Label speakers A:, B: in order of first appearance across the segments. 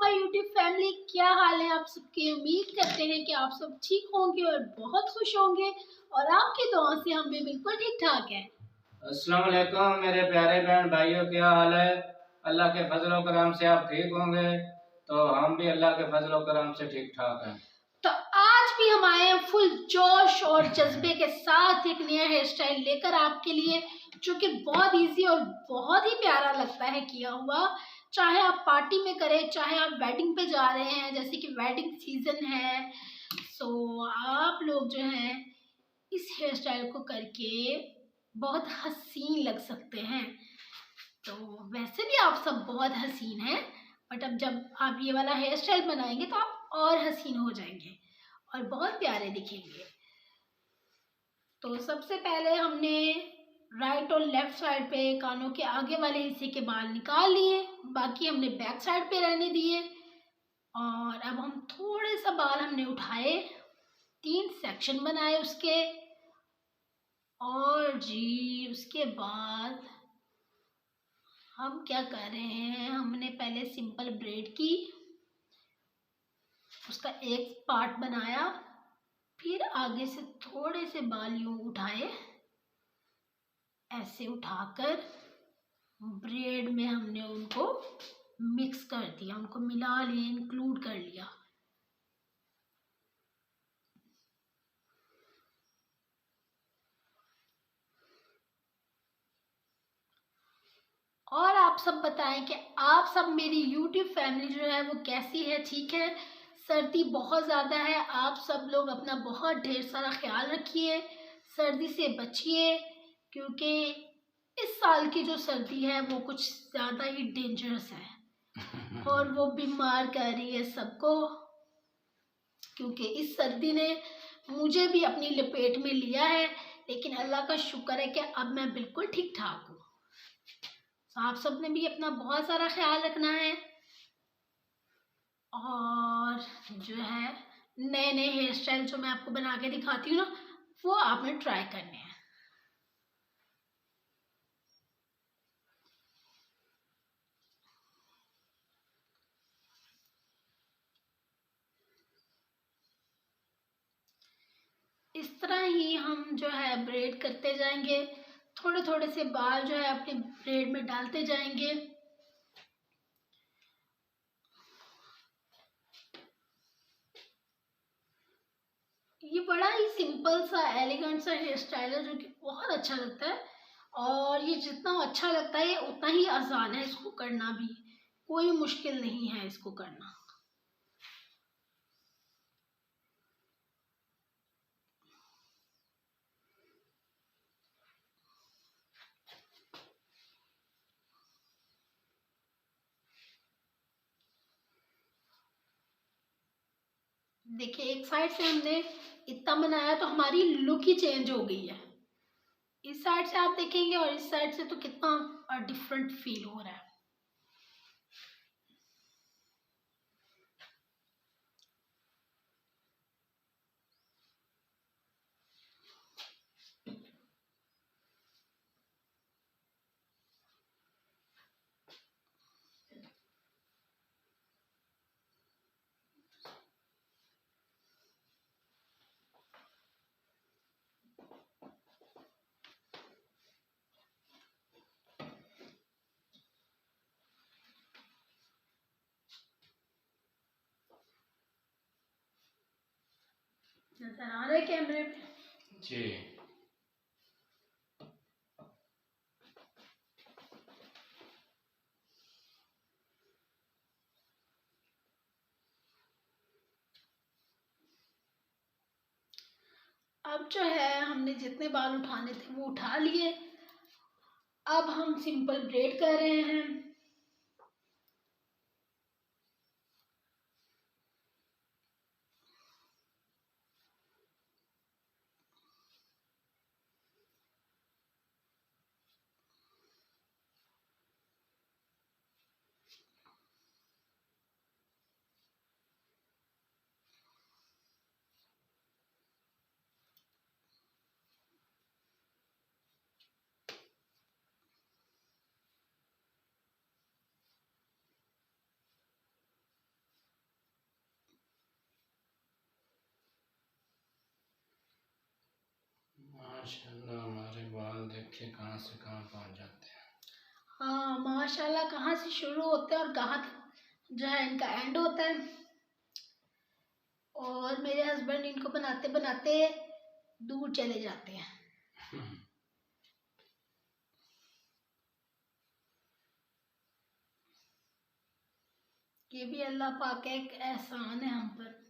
A: My YouTube family, क्या हाल है आप सबके। उम्मीद करते हैं कि आप सब ठीक होंगे और बहुत खुश होंगे और आपकी दुआ से हम भी बिल्कुल ठीक ठाक हैं।
B: अस्सलाम वालेकुम मेरे प्यारे बहन भाइयों, क्या हाल है। अल्लाह के फजल करम से आप ठीक होंगे, तो हम भी अल्लाह के फजल करम से ठीक ठाक हैं।
A: तो आज भी हम आए हैं फुल जोश और जज्बे के साथ एक नया हेयर स्टाइल लेकर आपके लिए, जो कि बहुत इजी और बहुत ही प्यारा लगता है किया हुआ। चाहे आप पार्टी में करें, चाहे आप वेडिंग पे जा रहे हैं, जैसे कि वेडिंग सीजन है, सो आप लोग जो हैं इस हेयर स्टाइल को करके बहुत हसीन लग सकते हैं। तो वैसे भी आप सब बहुत हसीन हैं, बट अब जब आप ये वाला हेयर स्टाइल बनाएंगे तो आप और हसीन हो जाएंगे और बहुत प्यारे दिखेंगे। तो सबसे पहले हमने राइट और लेफ्ट साइड पे कानों के आगे वाले हिस्से के बाल निकाल लिए, बाकी हमने बैक साइड पे रहने दिए। और अब हम थोड़े सा बाल हमने उठाए, 3 सेक्शन बनाए उसके, और जी उसके बाद हम क्या कर रहे हैं, हमने पहले सिंपल ब्रेड की, उसका एक पार्ट बनाया, फिर आगे से थोड़े से बाल यूं उठाए, ऐसे उठाकर ब्रेड में हमने उनको मिक्स कर दिया, उनको मिला लिया, इंक्लूड कर लिया। और आप सब बताएं कि आप सब मेरी YouTube फैमिली जो है वो कैसी है, ठीक है। सर्दी बहुत ज़्यादा है, आप सब लोग अपना बहुत ढेर सारा ख्याल रखिए, सर्दी से बचिए, क्योंकि इस साल की जो सर्दी है वो कुछ ज़्यादा ही डेंजरस है और वो बीमार कर रही है सबको। क्योंकि इस सर्दी ने मुझे भी अपनी लपेट में लिया है, लेकिन अल्लाह का शुक्र है कि अब मैं बिल्कुल ठीक ठाक हूँ। तो आप सब ने भी अपना बहुत सारा ख्याल रखना है और जो है नए नए हेयर स्टाइल जो मैं आपको बना के दिखाती हूँ ना, वो आपने ट्राई करने हैं। इस तरह ही हम जो है ब्रेड करते जाएंगे, थोड़े थोड़े से बाल जो है अपने ब्रेड में डालते जाएंगे। ये बड़ा ही सिंपल सा एलिगेंट सा हेयर स्टाइल है, जो कि बहुत अच्छा लगता है। और ये जितना अच्छा लगता है ये उतना ही आसान है इसको करना भी, कोई मुश्किल नहीं है इसको करना। देखिए एक साइड से हमने इतना बनाया तो हमारी लुक ही चेंज हो गई है। इस साइड से आप देखेंगे और इस साइड से तो कितना डिफरेंट फील हो रहा है। नजर आ रहा है कैमरे पे
B: जी।
A: अब जो है हमने जितने बाल उठाने थे वो उठा लिए, अब हम सिंपल ब्रेड कर रहे हैं।
B: देखिए कहाँ से कहाँ पहुँच जाते हैं।
A: हाँ माशाल्लाह, कहाँ से शुरू होते हैं और कहाँ तक जो है इनका एंड होता है। और मेरे हस्बैंड इनको बनाते बनाते दूर चले जाते हैं। ये भी अल्लाह पाक का एक एहसान है हम पर।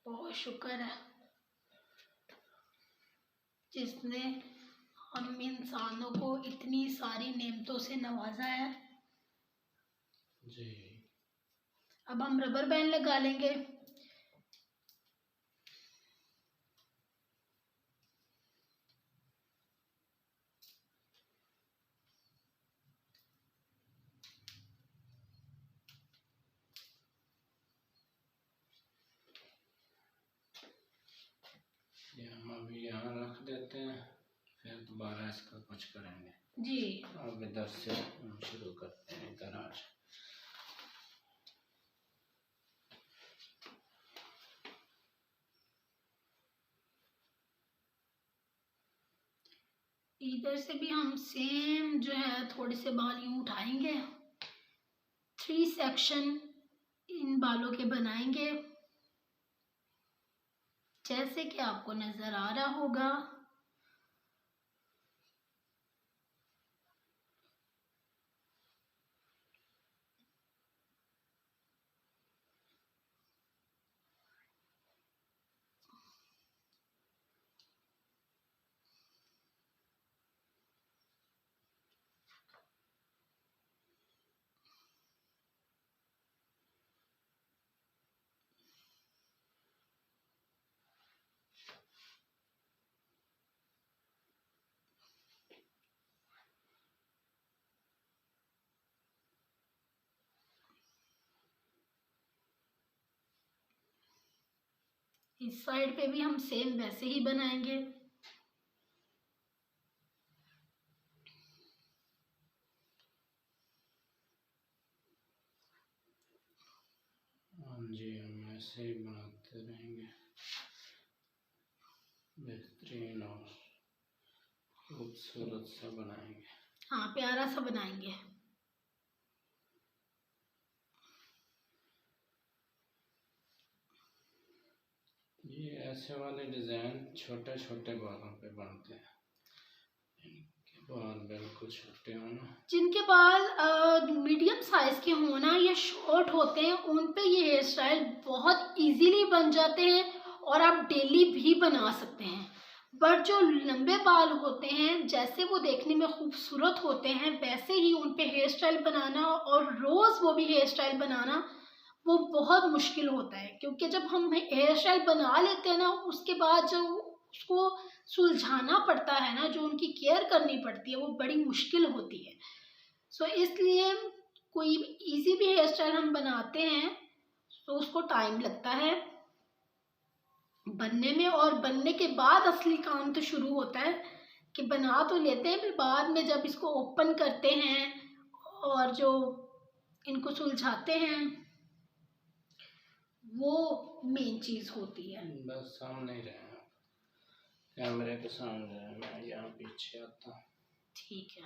A: बहुत शुक्र है जिसने हम इंसानों को इतनी सारी नेमतों से नवाजा है।
B: जी।
A: अब हम रबर बैंड लगा लेंगे।
B: ये हम अभी यहाँ रख देते हैं, फिर दोबारा इसका कुछ करेंगे।
A: जी।
B: अब इधर से हम शुरू करते हैं। इधर आज
A: इधर से भी हम सेम जो है थोड़े से बाल यूं उठाएंगे, 3 सेक्शन इन बालों के बनाएंगे जैसे कि आपको नजर आ रहा होगा। इस साइड पे भी हम सेम वैसे ही बनाएंगे।
B: जी हम ऐसे ही बनाते रहेंगे, बेहतरीन और खूबसूरत सा बनाएंगे।
A: हाँ प्यारा सा बनाएंगे।
B: ये ऐसे वाले डिज़ाइन छोटे छोटे बालों पे बनते हैं, इनके बाल बिल्कुल छोटे होना।
A: जिनके बाल मीडियम साइज के होना या शॉर्ट होते हैं उन पे ये हेयर स्टाइल बहुत इजीली बन जाते हैं और आप डेली भी बना सकते हैं। बट जो लंबे बाल होते हैं जैसे वो देखने में खूबसूरत होते हैं वैसे ही उन पे हेयर स्टाइल बनाना और रोज़ वो भी हेयर स्टाइल बनाना वो बहुत मुश्किल होता है। क्योंकि जब हम हेयर स्टाइल बना लेते हैं ना उसके बाद जो उसको सुलझाना पड़ता है ना, जो उनकी केयर करनी पड़ती है वो बड़ी मुश्किल होती है। सो इसलिए कोई इजी भी हेयर स्टाइल हम बनाते हैं तो उसको टाइम लगता है बनने में, और बनने के बाद असली काम तो शुरू होता है कि बना तो लेते हैं फिर बाद में जब इसको ओपन करते हैं और जो इनको सुलझाते हैं वो मेन चीज़ होती है।
B: बस सामने ही रहे आप, कैमरे के सामने रहे, मैं यहाँ पीछे आता हूँ।
A: ठीक है।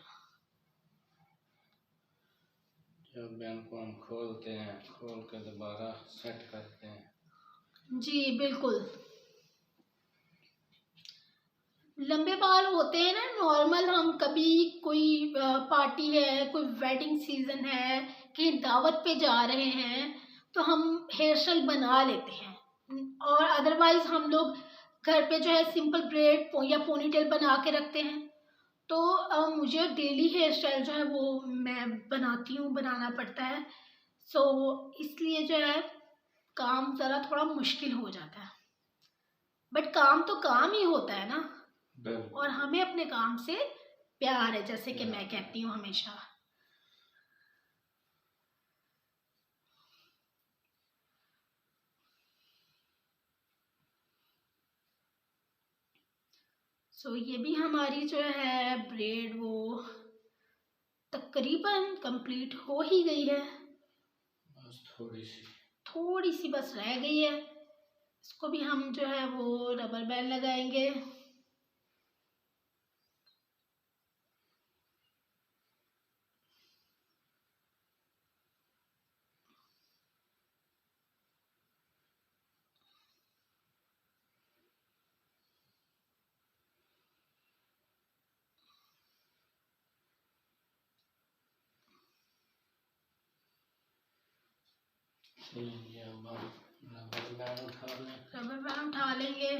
B: जब इनको हम खोलते हैं, खोल कर दोबारा सेट करते हैं।
A: जी बिल्कुल। लंबे बाल होते हैं ना नॉर्मल, हम कभी कोई पार्टी है, कोई वेडिंग सीजन है, कहीं दावत पे जा रहे हैं तो हम हेयर स्टाइल बना लेते हैं। और अदरवाइज हम लोग घर पे जो है सिंपल ब्रेड या पोनीटेल बना के रखते हैं। तो मुझे डेली हेयर स्टाइल जो है वो मैं बनाती हूँ, बनाना पड़ता है। सो इसलिए जो है काम ज़रा थोड़ा मुश्किल हो जाता है, बट काम तो काम ही होता है ना, और हमें अपने काम से प्यार है जैसे कि मैं कहती हूँ हमेशा। सो ये भी हमारी जो है ब्रेड वो तकरीबन कंप्लीट हो ही गई है,
B: बस थोड़ी सी
A: थोड़ी सी बस रह गई है। इसको भी हम जो है वो रबर बैंड लगाएंगे। रबर बैंड उठा लेंगे।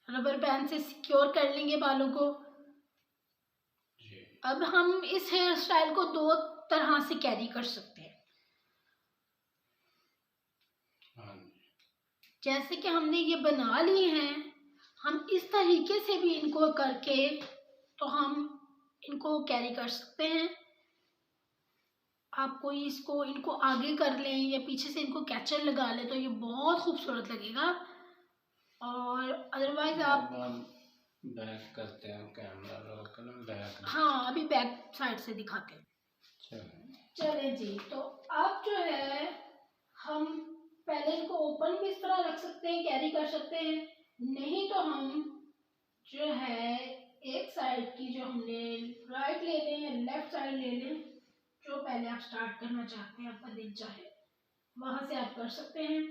A: रबर बैंड से सिक्योर कर लेंगे बालों को। अब हम इस हेयर स्टाइल को दो तरह से कैरी कर सकते हैं। जैसे कि हमने ये बना लिए हैं, हम इस तरीके से भी इनको करके तो हम इनको कैरी कर सकते हैं। आप कोई इनको आगे कर लें या पीछे से इनको कैचर लगा लें तो ये बहुत खूबसूरत लगेगा। और अदरवाइज आप
B: बैक करते हैं, कैमरा रोल कर बैक।
A: हाँ, अभी बैक साइड से दिखाते हैं। चले जी, तो अब जो है हम पहले इनको ओपन भी इस तरह रख सकते हैं, कैरी कर सकते हैं। नहीं तो हम जो है एक साइड की जो हमने राइट ले लें या लेफ्ट साइड ले लें, जो पहले आप स्टार्ट करना चाहते हैं, आपका दिल चाहे वहां से आप कर सकते हैं।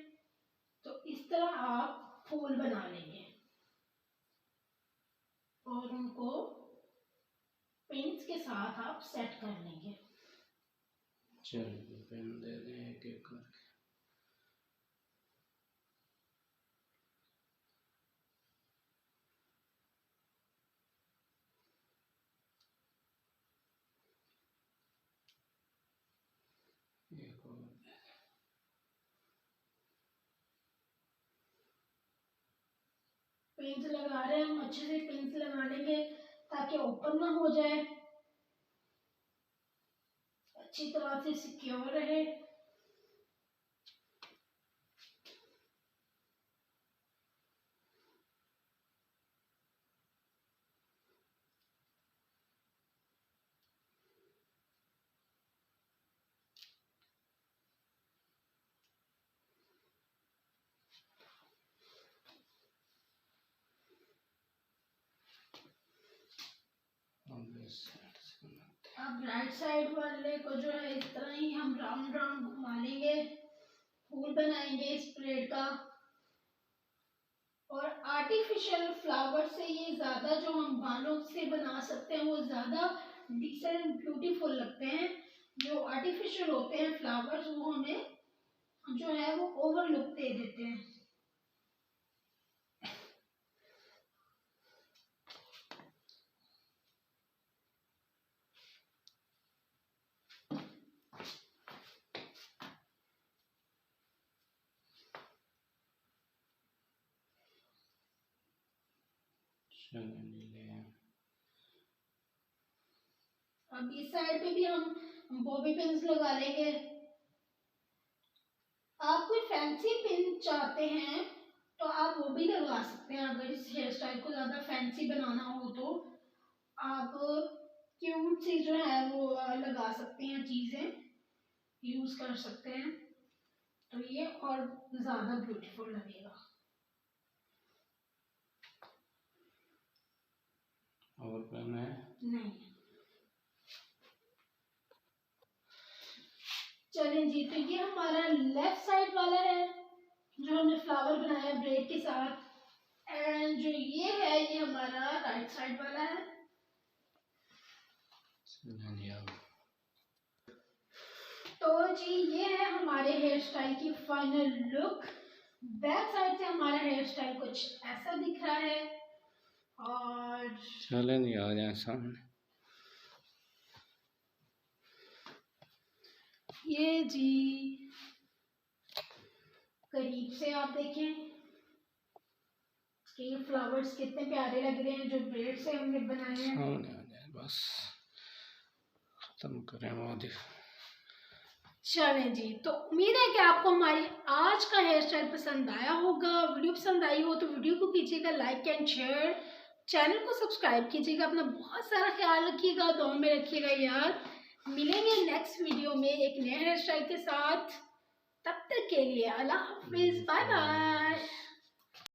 A: तो इस तरह आप फूल बना लेंगे और उनको पेंट्स के साथ आप सेट कर लेंगे।
B: चलिए पेन दे दें एक एक करके।
A: पेंट्स लगा रहे हैं हम, अच्छे से पेंट्स लगा लेंगे ताकि ओपन ना हो जाए, अच्छी तरह से सिक्योर रहे। अब राइट साइड वाले को जो है इस तरह ही हम राउंड राउंड घुमा लेंगे, फूल बनाएंगे इस प्लेट का। और आर्टिफिशियल फ्लावर से ये ज्यादा जो हम बालों से बना सकते हैं वो ज्यादा डिसेंट ब्यूटीफुल लगते हैं। जो आर्टिफिशियल होते हैं फ्लावर्स वो हमें जो है वो ओवर लुक दे देते हैं। अब इस साइड पे भी हम बॉबी पिन्स लगा लेंगे। आप कोई फैंसी पिन चाहते हैं तो आप वो भी लगा सकते हैं। अगर इस हेयर स्टाइल को ज्यादा फैंसी बनाना हो तो आप क्यूट सी जो है वो लगा सकते हैं, चीजें यूज कर सकते हैं, तो ये और ज्यादा ब्यूटीफुल लगेगा।
B: और पेन है?
A: नहीं। चलें जी, तो ये हमारा लेफ्ट साइड वाला है जो हमने फ्लावर बनाया ब्रेड के साथ, एंड जो ये है ये हमारा राइट साइड वाला है। तो जी ये है हमारे हेयर स्टाइल की फाइनल लुक। बैक साइड से हमारा हेयर स्टाइल कुछ ऐसा दिख रहा है। और
B: चले नहीं आ जाए सामने।
A: ये जी करीब से आप देखें कि ये फ्लावर्स कितने प्यारे लग रहे हैं जो ब्रेड से हमने बनाए हैं।
B: सामने आ जाए बस, खत्म करें वो दिख।
A: चलें जी, तो उम्मीद है कि आपको हमारी आज का हेयर स्टाइल पसंद आया होगा। वीडियो पसंद आई हो तो वीडियो को कीजिएगा लाइक एंड शेयर। चैनल को सब्सक्राइब कीजिएगा, अपना बहुत सारा ख्याल रखिएगा, दुआ में रखिएगा याद। मिलेंगे नेक्स्ट वीडियो में एक नए हेयर स्टाइल के साथ। तब तक के लिए अल्लाह हाफिज, बाय बाय।